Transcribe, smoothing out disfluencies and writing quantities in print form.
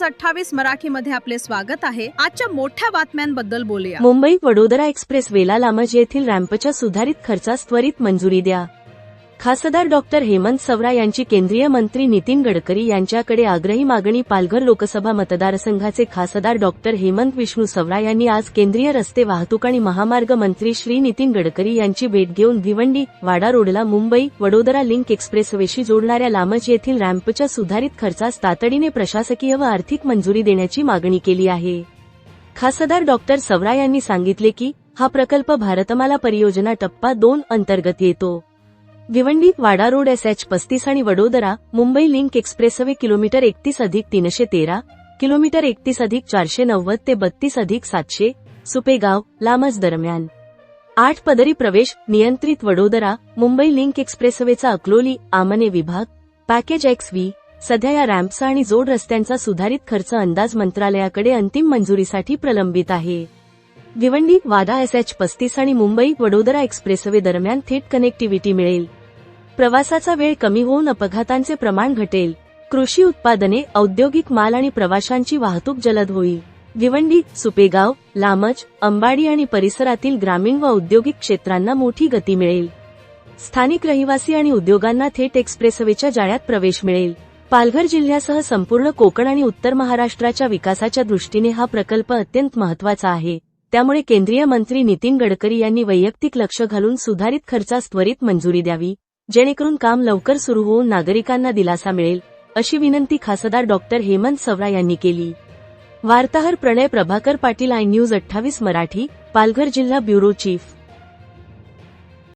News 28 मराठीमध्ये आपले स्वागत आहे। आजच्या मोठ्या बातम्यांबद्दल बोलूया। मुंबई वडोदरा एक्सप्रेस वेला लामज येथील रॅम्पच्या सुधारित खर्चास त्वरित मंजुरी द्या। खासदार डॉक्टर हेमंत सवरा यांची केंद्रीय मंत्री नितीन गडकरी यांच्याकडे आग्रही मागणी। पालघर लोकसभा मतदारसंघाचे खासदार डॉक्टर हेमंत विष्णू सवरा यांनी आज केंद्रीय रस्ते वाहतूक आणि महामार्ग मंत्री श्री नितीन गडकरी यांची भेट घेऊन भिवंडी वाडा रोडला मुंबई वडोदरा लिंक एक्सप्रेसवेशी जोडणाऱ्या लामज येथील रॅम्पच्या सुधारित खर्चास तातडीने प्रशासकीय व आर्थिक मंजुरी देण्याची मागणी केली आहे। खासदार डॉक्टर सवरा यांनी सांगितले की हा प्रकल्प भारतमाला परियोजना टप्पा 2 अंतर्गत येतो। भिवंडी वाडा रोड SH 35 आणि Vadodara Mumbai link expressway kilometre 31+313 kilometre 31+490 ते 32+700 सुपेगाव लामज दरम्यान 8 पदरी प्रवेश नियंत्रित वडोदरा मुंबई लिंक एक्सप्रेसवेचा अकलोली आमने विभाग पॅकेज XV सध्या या रॅम्प्स आणि जोड रस्त्यांचा सुधारित खर्च अंदाज मंत्रालयाकडे अंतिम मंजुरीसाठी प्रलंबित आहे। भिवंडी वाडा SH 35 आणि मुंबई वडोदरा एक्सप्रेसवे दरम्यान थेट कनेक्टिव्हिटी मिळेल। प्रवासाचा वेळ कमी होऊन अपघातांचे प्रमाण घटेल। कृषी उत्पादने औद्योगिक माल आणि प्रवाशांची वाहतूक जलद होईल। भिवंडी सुपेगाव लामज अंबाडी आणि परिसरातील ग्रामीण व औद्योगिक क्षेत्रांना मोठी गती मिळेल। स्थानिक रहिवासी आणि उद्योगांना थेट एक्सप्रेसवेच्या जाळ्यात प्रवेश मिळेल। पालघर जिल्ह्यासह संपूर्ण कोकण आणि उत्तर महाराष्ट्राच्या विकासाच्या दृष्टीने हा प्रकल्प अत्यंत महत्त्वाचा आहे। त्यामुळे केंद्रीय मंत्री नितीन गडकरी यांनी वैयक्तिक लक्ष घालून सुधारित खर्चास त्वरित मंजुरी द्यावी, जेणेकरून काम लवकर सुरू होऊन नागरिकांना दिलासा मिळेल, अशी विनंती खासदार डॉक्टर हेमंत सवरा यांनी केली। वार्ताहर प्रणय प्रभाकर पाटील, आय न्यूज 28 मराठी, पालघर जिल्हा ब्युरो चीफ।